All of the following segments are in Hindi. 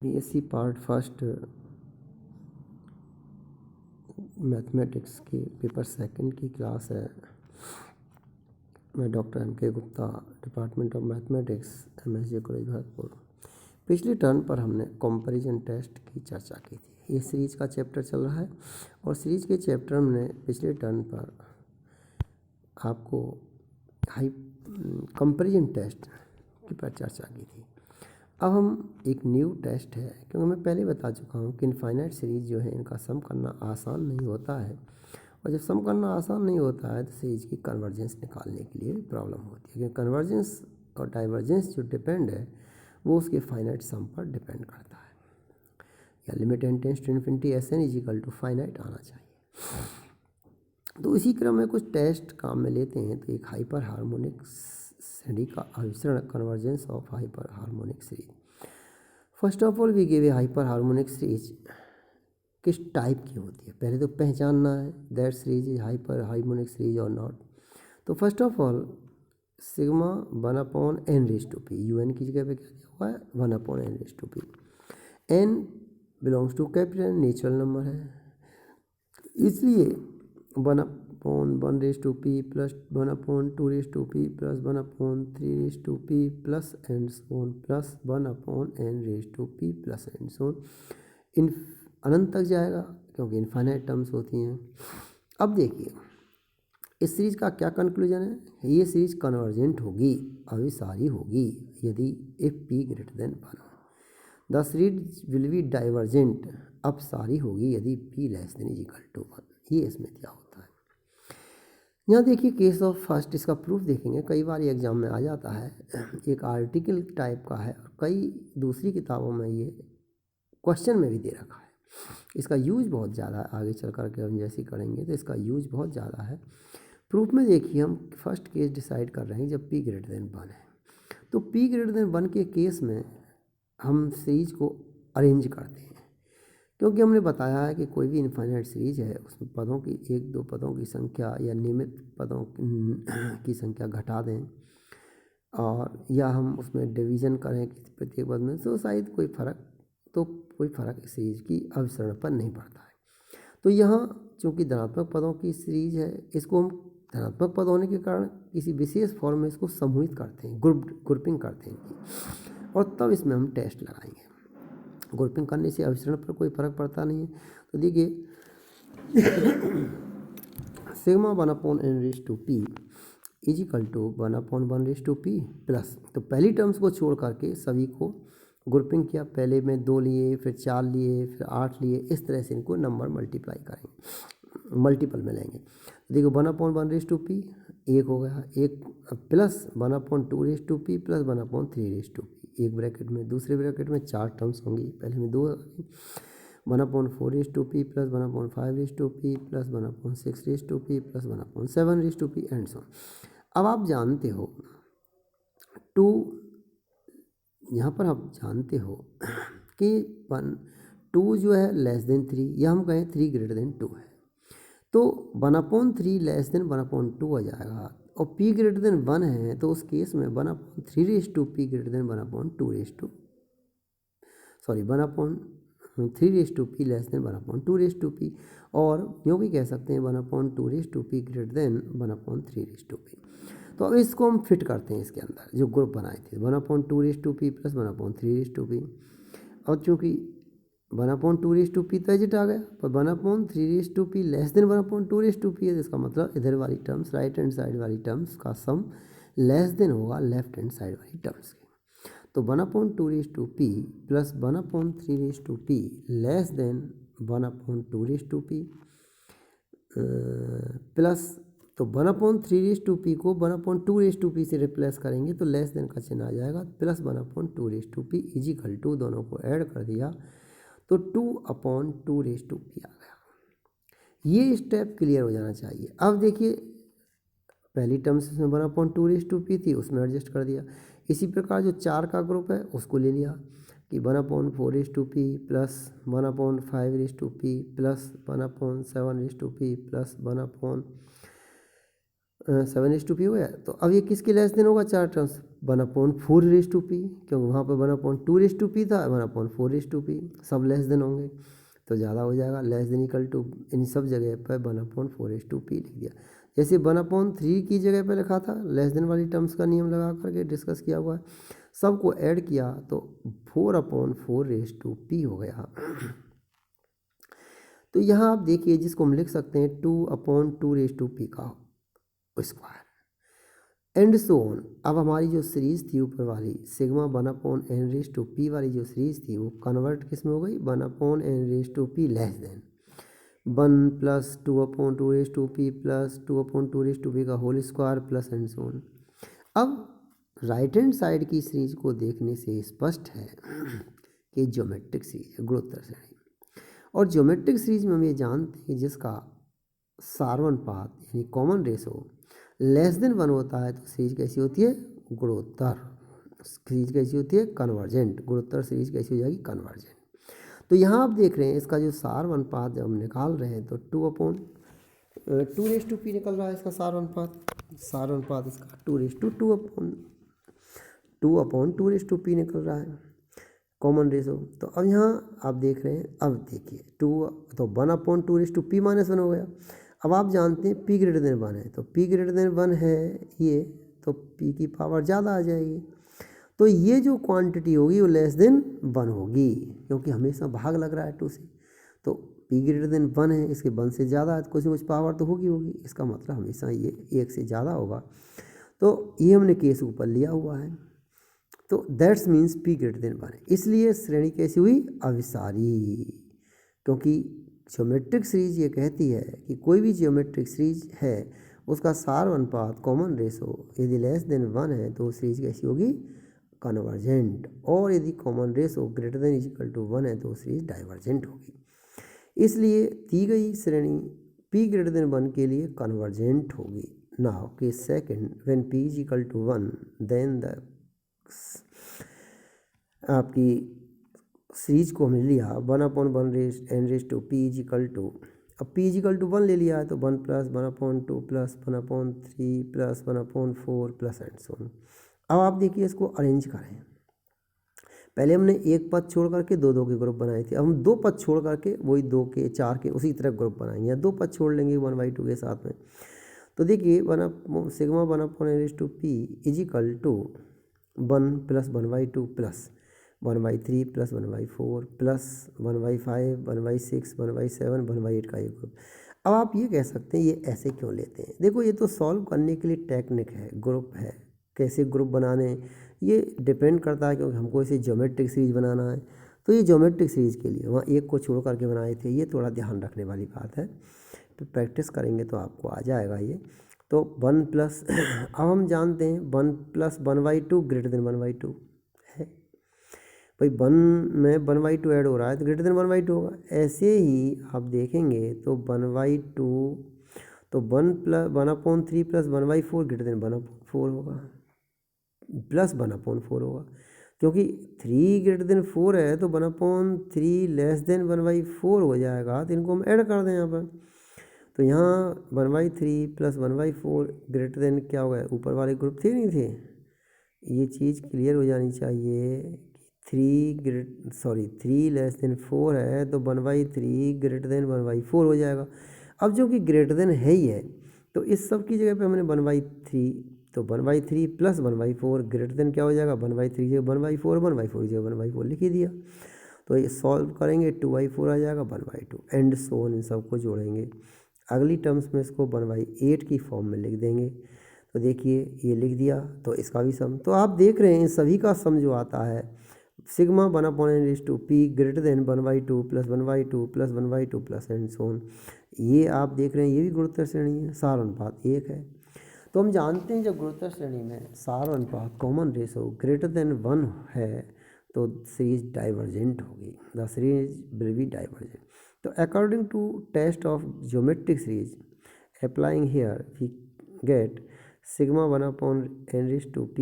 बीएससी पार्ट फर्स्ट मैथमेटिक्स के पेपर सेकंड की क्लास है। मैं doctor M.K. Gupta, department of mathematics, MSJ college Bharatpur. पिछले टर्न पर हमने कंपैरिजन टेस्ट की चर्चा की थी। ये सीरीज का चैप्टर चल रहा है और सीरीज के चैप्टर में पिछले टर्न पर आपको कंपैरिजन टेस्ट की पर चर्चा की थी। अब हम एक न्यू टेस्ट है, क्योंकि मैं पहले बता चुका हूँ कि इनफाइनाइट सीरीज जो है इनका सम करना आसान नहीं होता है, और जब सम करना आसान नहीं होता है तो सीरीज की कन्वर्जेंस निकालने के लिए प्रॉब्लम होती है, क्योंकि कन्वर्जेंस और डाइवर्जेंस जो डिपेंड है वो उसके फाइनाइट सम पर डिपेंड करता है। या limit n tends to infinity Sn = finite आना चाहिए। तो इसी क्रम में कुछ टेस्ट काम में लेते हैं। तो एक हाइपर हार्मोनिक श्रेणी का अभिसरण, convergence of hyper harmonic series. First of all we give a hyper harmonic series किस टाइप की होती है, पहले तो पहचानना है that series is hyper harmonic series और नॉट। तो first of all sigma 1/n⁵p, UN की जगह पे क्या दिया हुआ है 1/n⁵p। n belongs to capital, natural number है, इसलिए 1/1⁵p plus 1/2⁵p plus 1/3⁵p plus and so प्लस 1/n⁵p plus and so on अनंत तक जाएगा, क्योंकि इनफाइनाइट टर्म्स होती हैं। अब देखिए इस सीरीज का क्या कंक्लूजन है, ये सीरीज कन्वर्जेंट होगी, अभिसारी होगी यदि if p > 1। The series will be divergent, अपसारी होगी यदि p < 1। ये इसमें क्या होता है। यहाँ देखिए केस ऑफ फर्स्ट, इसका प्रूफ देखेंगे। कई बार ये एग्जाम में आ जाता है, एक आर्टिकल टाइप का है और कई दूसरी किताबों में ये क्वेश्चन में भी दे रखा है। इसका यूज बहुत ज़्यादा है, आगे चल कर के हम जैसे करेंगे तो इसका यूज बहुत ज़्यादा है। प्रूफ में देखिए हम फर्स्ट केस डिसाइड कर रहे हैं जब p > 1 है। तो p > 1 के केस में हम सीरीज को अरेंज करते हैं, क्योंकि हमने बताया है कि कोई भी इनफाइनाइट सीरीज है उसमें पदों की एक दो पदों की संख्या या नियमित पदों की संख्या घटा दें, और या हम उसमें डिवीज़न करें किसी प्रत्येक पद में, तो शायद कोई फ़र्क इस सीरीज की अभिसरण पर नहीं पड़ता है। तो यहाँ चूँकि धनात्मक पदों की सीरीज है, इसको हम धनात्मक पद होने के कारण किसी विशेष फॉर्म में इसको समूहित करते हैं, ग्रुपिंग करते हैं, और तब इसमें हम टेस्ट लगाएंगे। ग्रुपिंग करने से अभिसरण पर कोई फर्क पड़ता नहीं है। तो देखिए सिग्मा 1/n⁵p = 1/1⁵p प्लस, तो पहली टर्म्स को छोड़ करके सभी को ग्रुपिंग किया, पहले में 2 लिए, फिर 4 लिए, फिर 8 लिए, इस तरह से इनको नंबर मल्टीप्लाई करेंगे, मल्टीपल में लेंगे। देखो 1/1⁵p एक हो गया, एक प्लस 1/2⁵p प्लस 1/3⁵p, एक ब्रैकेट में, दूसरे ब्रैकेट में 4 टर्म्स होंगी, पहले में 2 1/4⁵p plus 1/5⁵p plus 1/6⁵p plus 1/7⁵p and so. अब आप जानते हो 2, यहाँ पर आप जानते हो कि 2 जो है <3, या हम कहें 3 > 2 है, तो 1/3 <1/2 आ जाएगा, और p > 1 है तो उस केस में 1/3⁵p > 1/2 सॉरी 1/3⁵p <1/2p, और यूँ भी कह सकते हैं 1/2⁵p > 1/3⁵p। तो अब इसको हम फिट करते हैं इसके अंदर जो ग्रुप बनाए थे 1/2⁵p प्लस 1/3⁵p। और चूँकि 1/2⁵p तो एजिट आ गया, पर 1/3⁵p < 1/2⁵p है, तो इसका मतलब इधर वाली टर्म्स, राइट हैंड साइड वाली टर्म्स का सम < होगा लेफ्ट हैंड साइड वाली टर्म्स के। तो 1/2⁵p plus 1/3⁵p < 1/2⁵p plus, तो 1/3⁵p को 1/2⁵p से रिप्लेस करेंगे तो < का चिन्ह आ जाएगा, प्लस 1/2⁵p = दोनों को ऐड कर दिया तो 2/2⁵p आ गया। ये स्टेप क्लियर हो जाना चाहिए। अब देखिए पहली टर्म्स में 1/2⁵p थी, उसमें एडजस्ट कर दिया। इसी प्रकार जो 4 का ग्रुप है उसको ले लिया कि 1/4⁵p plus 1/5⁵p plus 1/7⁵p plus 1/6⁵p 7:p हो गया। तो अब ये किसके लेस देन होगा, 4 टर्म्स 1/4 क्योंकि वहाँ पर 1/2 था, 1/4 सब लेस देन होंगे तो ज़्यादा हो जाएगा। लेस देन इक्वल टू इन सब जगह पर 1/4 लिख दिया। जैसे 1/3 की जगह पर लिखा था, लेस देन वाली टर्म्स का नियम लगा करके डिस्कस किया हुआ है, सबको ऐड किया तो 4/4 हो गया। तो यहाँ आप देखिए जिसको हम लिख सकते हैं 2/2 का स्क्वायर एंड सो ऑन। अब हमारी जो सीरीज थी ऊपर वाली सिग्मा 1/n⁻p वाली जो सीरीज थी वो कन्वर्ट किस में हो गई, 1/n⁻p लेस देन 1 + 2/2 प्लस 2/2 का whole square plus and so on. अब राइट हैंड साइड की सीरीज को देखने से स्पष्ट है कि ज्योमेट्रिक सीरीज है, गुणोत्तर श्रेणी। और ज्योमेट्रिक सीरीज में हम ये जानते हैं कि जिसका सारवनुपात यानी कॉमन रेशो लेस देन 1 होता है तो सीरीज कैसी होती है, गुणोत्तर। सीरीज कैसी होती है, कन्वर्जेंट। गुणोत्तर सीरीज कैसी हो जाएगी, कन्वर्जेंट। तो यहाँ आप देख रहे हैं इसका जो सारवनुपात जब हम निकाल रहे हैं तो 2/2 निकल रहा है इसका सारवनुपात इसका 2/2 निकल रहा है कॉमन रेशो। तो अब यहाँ आप देख रहे हैं, अब देखिए 2 तो 1/2p - 1 हो गया। अब आप जानते हैं p > 1 है, तो p > 1 है ये, तो p की पावर ज़्यादा आ जाएगी। तो ये जो क्वांटिटी होगी वो लेस देन 1 होगी क्योंकि हमेशा भाग लग रहा है 2 से। तो p > 1 है, इसके 1 से ज़्यादा है तो कुछ न कुछ पावर तो होगी, इसका मतलब हमेशा ये 1 से ज़्यादा होगा। तो ये हमने केस ऊपर लिया हुआ है, तो दैट्स मीन्स p > 1 है। इसलिए श्रेणी कैसी हुई, अविसारी। क्योंकि ज्योमेट्रिक सीरीज ये कहती है कि कोई भी ज्योमेट्रिक सीरीज है उसका सारवनुपात कॉमन रेशो यदि लेस देन 1 है तो सीरीज कैसी होगी, कन्वर्जेंट। और यदि common ratio greater than equal to 1 है तो सीरीज डाइवर्जेंट होगी। इसलिए दी गई श्रेणी p > 1 के लिए कन्वर्जेंट होगी। नाउ के second when p = 1 then the आपकी सीरीज को हमने लिया 1/1n⁻p = अब p = 1 ले लिया है तो 1 + 1/2 + 1/3 + 1/4 प्लस एंड सो ऑन। अब आप देखिए इसको अरेंज करें। पहले हमने एक पद छोड़ करके 2 के ग्रुप बनाए थे, अब हम 2 पद छोड़ करके वही 2 के 4 के उसी तरह ग्रुप बनाएंगे, या 2 पद छोड़ लेंगे 1/2 के साथ में। तो देखिए सिग्मा 1/n⁻p = 1 + 1/2 प्लस 1/3 + 1/4 प्लस 1/5 1/6 1/7 1/8 का एक ग्रुप। अब आप ये कह सकते हैं ये ऐसे क्यों लेते हैं, देखो ये तो सॉल्व करने के लिए टेक्निक है, ग्रुप है, कैसे ग्रुप बनाने ये डिपेंड करता है क्योंकि हमको इसे ज्योमेट्रिक सीरीज बनाना है। तो ये ज्योमेट्रिक सीरीज के लिए वहाँ एक को छोड़ करके बनाए थे, ये थोड़ा ध्यान रखने वाली बात है, तो प्रैक्टिस करेंगे तो आपको आ जाएगा ये। तो 1 प्लस अब हम जानते हैं 1 + 1/2 > 1/2 है भाई, 1 में 1/2 ऐड हो रहा है तो ग्रेटर देन 1/2 होगा। ऐसे ही आप देखेंगे तो 1/2 तो 1 + 1/3 + 1/4 ग्रेटर देन 1/4 होगा, प्लस 1/4 होगा, क्योंकि 3 ग्रेटर देन 4 है तो 1/3 लेस देन 1/4 हो जाएगा। तो इनको हम ऐड कर दें यहाँ पर, तो यहाँ 1/3 + 1/4 ग्रेटर देन क्या होगा, ऊपर वाले ग्रुप थे नहीं थे, ये चीज़ क्लियर हो जानी चाहिए कि 3 लेस देन 4 है तो 1/3 ग्रेटर देन 1/4 हो जाएगा। अब जो कि ग्रेटर देन है ही है तो इस सब की जगह पे हमने 1/3 तो 1/3 + 1/4 ग्रेटर देन क्या हो जाएगा, 1/3 जगह 1/4 1/4 जगह 1/4 लिख ही दिया। तो ये सॉल्व करेंगे 2/4 आ जाएगा 1/2 एंड सो ऑन, इन सबको जोड़ेंगे अगली टर्म्स में इसको 1/8 की फॉर्म में लिख देंगे। तो देखिए ये लिख दिया, तो इसका भी सम, तो आप देख रहे हैं इन सभी का सम जो आता है sigma 1/n⁻p greater than 1/2 + 1/2 + 1/2 plus and so on. ये आप देख रहे हैं ये भी गुणोत्तर श्रेणी है, सारवनुपात 1 है। तो हम जानते हैं जब गुणोत्तर श्रेणी में सारवनुपात कॉमन रेशो ग्रेटर देन 1 है तो सीरीज डाइवर्जेंट होगी, the series will be divergent. तो according to test of geometric series applying here we get sigma 1/n⁻p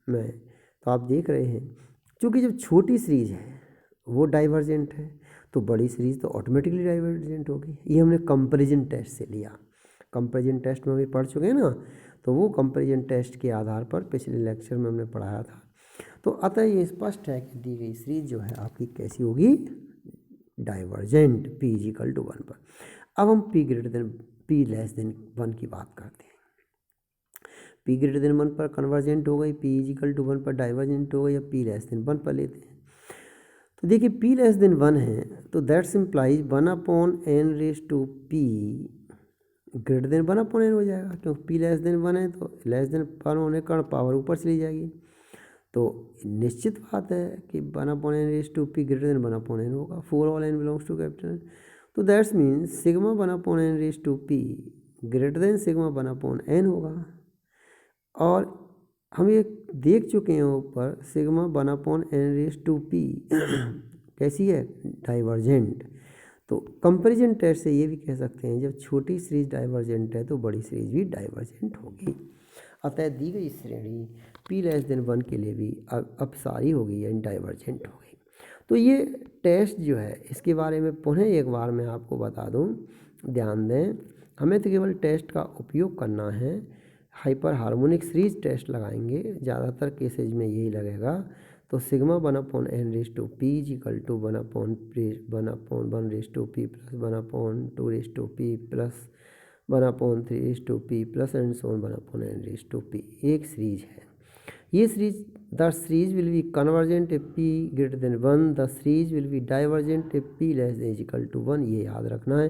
में, तो आप देख रहे हैं क्योंकि जब छोटी सीरीज है वो डाइवर्जेंट है तो बड़ी सीरीज तो ऑटोमेटिकली डाइवर्जेंट होगी। ये हमने कंपैरिजन टेस्ट से लिया, कंपैरिजन टेस्ट में भी पढ़ चुके हैं ना, तो वो कंपैरिजन टेस्ट के आधार पर पिछले लेक्चर में हमने पढ़ाया था। तो अतः ये स्पष्ट है कि दी गई सीरीज जो है आपकी कैसी होगी, divergent, p is equal to 1 पर। अब हम p लेस देन 1 की बात करते हैं। p ग्रेटर देन 1 पर कन्वर्जेंट हो गई, p इज इक्वल टू 1 पर डाइवर्जेंट हो गई। अब p लेस देन 1 पर लेते हैं। तो देखिए p लेस देन 1 है तो that's implies 1/n raise to p greater than 1/n हो जाएगा, क्योंकि p लेस देन 1 है तो लेस देन 1 होने का पावर ऊपर चली जाएगी। तो निश्चित बात है कि 1/n raise to p greater than 1/n होगा, for all n belongs to capital. तो that's means sigma 1/n raise to p greater than sigma 1/n होगा। और हम ये देख चुके हैं ऊपर sigma 1/n raise to p कैसी है, डाइवर्जेंट। तो कंपैरिजन टेस्ट से ये भी कह सकते हैं जब छोटी सीरीज डाइवर्जेंट है तो बड़ी सीरीज भी डाइवर्जेंट होगी। अतः दी गई श्रेणी p लेस देन 1 के लिए भी अब सारी होगी यानी डाइवर्जेंट होगी। तो ये टेस्ट जो है इसके बारे में पुनः एक बार मैं आपको बता दूं, ध्यान दें, हमें तो केवल टेस्ट का उपयोग करना है। हाइपर हार्मोनिक सीरीज टेस्ट लगाएंगे, ज़्यादातर केसेज में यही लगेगा। तो sigma 1/n raise to p is equal to 1/1 raise to p plus 1/2 raise to p plus 1/3 raise to p plus and so 1/n raise to p एक सीरीज है। ये series the series will be convergent if p greater than 1, the series will be divergent if p less than equal to 1। ये याद रखना है।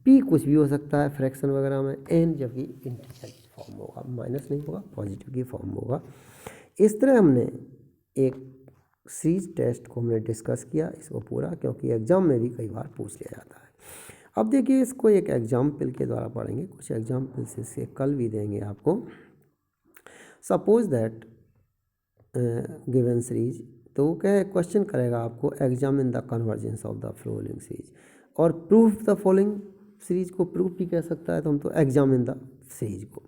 p कुछ भी हो सकता है फ्रैक्शन वगैरह में, n जबकि इंटीजर की फॉर्म होगा, माइनस नहीं होगा, पॉजिटिव की फॉर्म होगा। इस तरह हमने एक सीरीज टेस्ट को हमने डिस्कस किया इसको पूरा, क्योंकि एग्जाम में भी कई बार पूछ लिया जाता है। अब देखिए इसको एक एग्जाम्पल के द्वारा पढ़ेंगे, कुछ एग्जाम्पल्स इससे कल भी देंगे आपको। सपोज दैट गिवन सीरीज, तो वो क्या क्वेश्चन करेगा आपको, examine the convergence of the following series, और प्रूफ द फॉलोइंग सीरीज को प्रूफ भी कह सकता है, तो हम तो एग्जामिन द सीरीज को।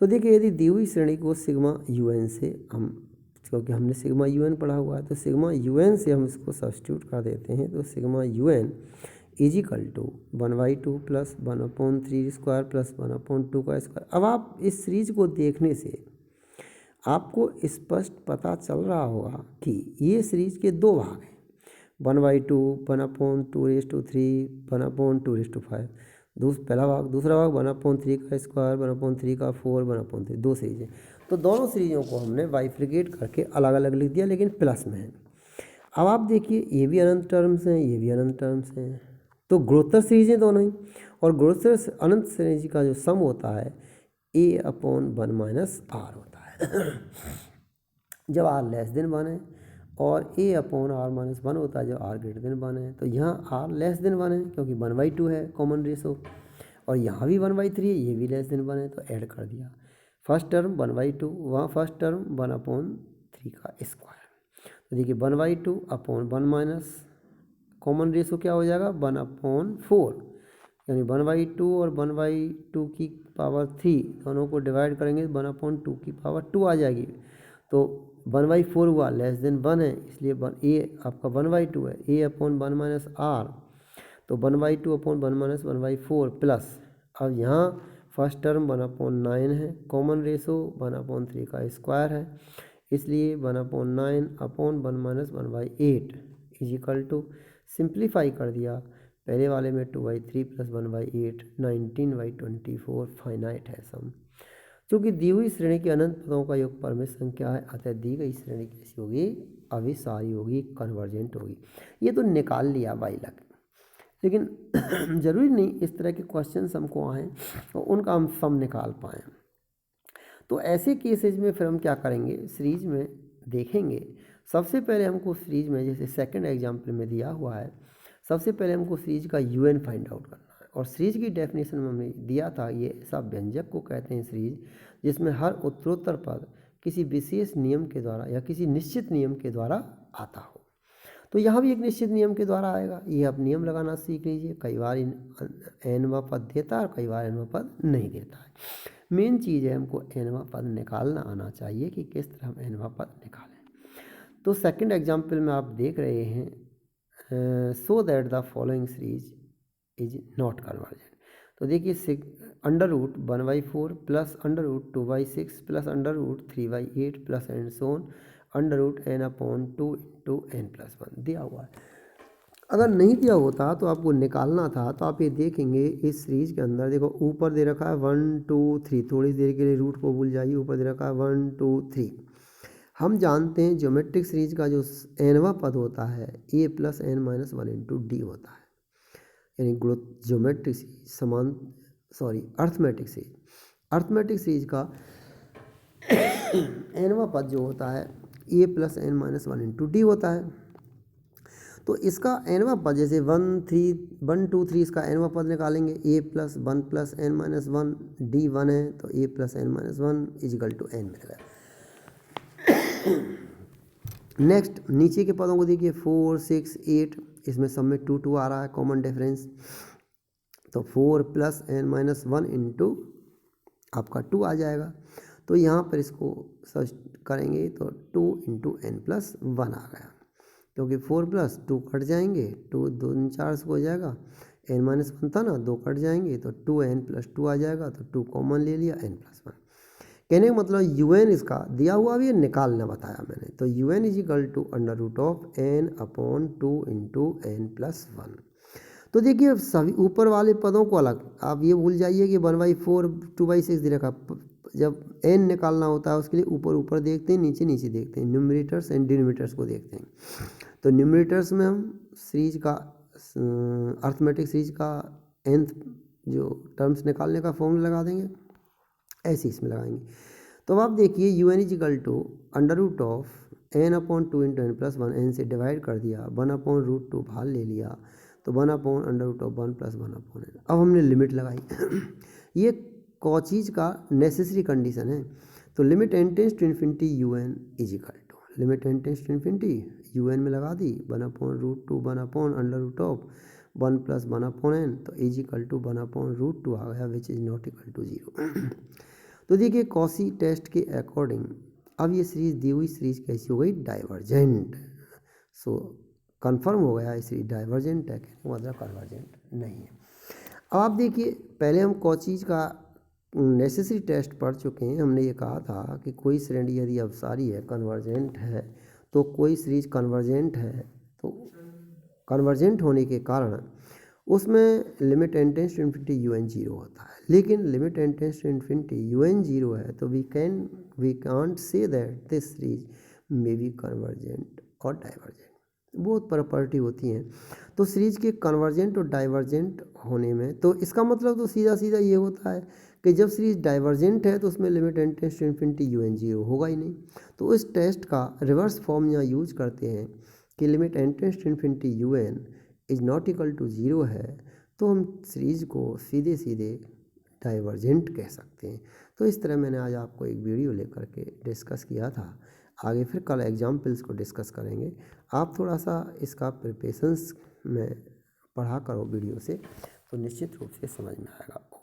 तो देखिए यदि दी हुई श्रेणी को सिग्मा un से हम, क्योंकि हमने सिग्मा un पढ़ा हुआ है तो सिग्मा un से हम इसको सब्स्टिट्यूट कर देते हैं। तो sigma un is equal to 1/2 plus 1/3 square plus 1/2 का स्क्वायर। अब आप इस सीरीज को देखने से आपको स्पष्ट पता चल रहा होगा कि ये सीरीज के दो भाग हैं, 1/2, 1/2 रेज टू 3, 1/2 रेज टू 5। पहला भाग, दूसरा भाग 1/3 का स्क्वायर, 1/3 का 4, 1/3, दो सीरीज है। तो दोनों सीरीजों को हमने बाइफ्रिकेट करके अलग अलग लिख दिया, लेकिन प्लस में है। अब आप देखिए ये भी अनंत टर्म्स हैं, ये भी अनंत टर्म्स हैं, तो ग्रोथर सीरीज हैं दोनों ही। और ग्रोथर अनंत सीरीज का जो सम होता है a/1 माइनस r होता है जब r लेस देन 1 है, और a/r माइनस 1 होता है जब r ग्रेटर देन 1 है। तो यहाँ r लेस देन 1 है क्योंकि 1/2 है कॉमन रेशो, और यहाँ भी 1/3 है, ये भी लेस देन 1 है, तो ऐड कर दिया। फर्स्ट टर्म 1/2, वहाँ फर्स्ट टर्म 1/3 का स्क्वायर। तो देखिए 1/2/1 माइनस कॉमन रेशो क्या हो जाएगा 1/4, यानी 1/2 और 1/2 की पावर 3 दोनों को डिवाइड करेंगे 1/2 की पावर 2 आ जाएगी। तो 1/4 हुआ, लेस देन 1 है, इसलिए ए आपका 1/2 है, a/1 माइनस r, तो 1/2/1 माइनस 1/4 प्लस, अब यहाँ फर्स्ट टर्म 1/9 है, कॉमन रेशो 1/3 का स्क्वायर है, इसलिए 1/9/1 minus 1/8 is equal to, simplify कर दिया, पहले वाले में 2/3 प्लस 1/8 19/24 फाइनाइट है सम। क्योंकि दी हुई श्रेणी के अनंत पदों का योगफल में संख्या है, अतः दी गई श्रेणी कैसी होगी, अभिसारी होगी, कन्वर्जेंट होगी। ये तो निकाल लिया बाइलक, लेकिन ज़रूरी नहीं इस तरह के क्वेश्चन हमको आएँ और उनका हम सम निकाल पाएँ। तो ऐसे केसेज में फिर हम क्या करेंगे, सीरीज में देखेंगे। सबसे पहले हमको सीरीज में, जैसे सेकंड एग्जाम्पल में दिया हुआ है, सबसे पहले हमको सीरीज का un फाइंड आउट करना है। और सीरीज की डेफिनेशन में हमने दिया था, ये ऐसा व्यंजक को कहते हैं सीरीज जिसमें हर उत्तरोत्तर पद किसी विशेष नियम के द्वारा या किसी निश्चित नियम के द्वारा आता हो। तो यहाँ भी एक निश्चित नियम के द्वारा आएगा, ये आप नियम लगाना सीख लीजिए। कई बार nवां पद देता है और कई बार nवां पद नहीं देता है। मेन चीज़ है हमको nवां पद निकालना आना चाहिए कि किस तरह हम nवां पद निकालें। तो सेकंड एग्जाम्पल में आप देख रहे हैं, so that the following series is not convergent. तो देखिए √1/4 plus √2/6 plus √3/8 plus and so on √n/2 into n+1 दिया हुआ है। अगर नहीं दिया होता तो आपको निकालना था, तो आप ये देखेंगे इस सीरीज के अंदर देखो ऊपर दे रखा है 1 2 3, थोड़ी देर के लिए रूट को भूल जाइए, ऊपर दे रखा है 1 2 3। हम जानते हैं ज्योमेट्रिक सीरीज का जो nवां पद होता है a + n-1 इंटू डी होता है, यानी ज्योमेट्रिक सीरीज अर्थमेटिक सीरीज का nवां पद जो होता है a + n-1 इंटू डी होता है। तो इसका nवां पद जैसे 1 2 3 इसका nवां पद निकालेंगे a + 1 + n-1 डी 1 है तो a + n-1 = n मिल गया। नेक्स्ट नीचे के पदों को देखिए 4 6 8, इसमें सब में 2 2 आ रहा है कॉमन डिफरेंस, तो 4 + n-1 इंटू आपका 2 आ जाएगा। तो यहाँ पर इसको सर्च करेंगे तो 2 इंटू n+1 आ गया, क्योंकि 4 + 2 कट जाएंगे, 2 2 4 से हो जाएगा, n-1 था ना, 2 कट जाएंगे तो 2n+2 आ जाएगा, तो 2 कॉमन ले लिया, n+1। कहने का मतलब un इसका दिया हुआ भी निकालना बताया मैंने, तो un = n/2 इंटू n+1। तो देखिए सभी ऊपर वाले पदों को अलग, आप ये भूल जाइए कि 1/4 2/6 दे रखा, जब n निकालना होता है उसके लिए ऊपर ऊपर देखते हैं, नीचे नीचे देखते हैं, न्यूमरेटर्स एंड डिनोमिनेटर्स को देखते हैं। तो न्यूमरेटर्स में हम सीरीज का अर्थमेटिक सीरीज का nth जो टर्म्स निकालने का फॉर्मूला लगा देंगे, ऐसे इसमें लगाएंगे। तो अब आप देखिए un = n/2 into n+1, n से डिवाइड कर दिया, 1/√2 बाहर ले लिया, तो 1/√1 + 1/n। अब हमने लिमिट लगाई ये कॉचीज का नेसेसरी कंडीशन है। तो limit n tends to infinity un = limit n tends to infinity un में लगा दी 1/√2 1/1 + 1/n, तो = 1/√2 आ गया, which is not equal to 0। तो देखिए कॉची टेस्ट के अकॉर्डिंग अब ये सीरीज दी हुई सीरीज कैसी हो गई, डाइवर्जेंट। सो कंफर्म हो गया ये सीरीज डाइवर्जेंट है, मतलब कन्वर्जेंट नहीं है। अब आप देखिए पहले हम कॉचीज का नेसेसरी टेस्ट पढ़ चुके हैं। हमने ये कहा था कि कोई श्रेणी यदि अपसारी है, कन्वर्जेंट है, तो कोई सीरीज कन्वर्जेंट है, तो कन्वर्जेंट होने के कारण उसमें limit n tends to infinity un 0 होता है। लेकिन limit n tends to infinity un 0 है, तो we can't say that this series may be convergent और डाइवर्जेंट, बहुत प्रॉपर्टी होती हैं। तो सीरीज के कन्वर्जेंट और डाइवर्जेंट होने में, तो इसका मतलब तो सीधा सीधा ये होता है कि जब सीरीज डाइवर्जेंट है तो उसमें limit n tends to infinity un 0 होगा ही नहीं। तो इस टेस्ट का रिवर्स फॉर्म यहाँ यूज करते हैं कि limit n tends to infinity un is not equal to 0 है, तो हम सीरीज को सीधे सीधे डाइवर्जेंट कह सकते हैं। तो इस तरह मैंने आज आपको एक वीडियो लेकर के डिस्कस किया था। आगे फिर कल एग्जाम्पल्स को डिस्कस करेंगे। आप थोड़ा सा इसका प्रिपरेशंस में पढ़ा करो वीडियो से, तो निश्चित रूप से समझ में आएगा।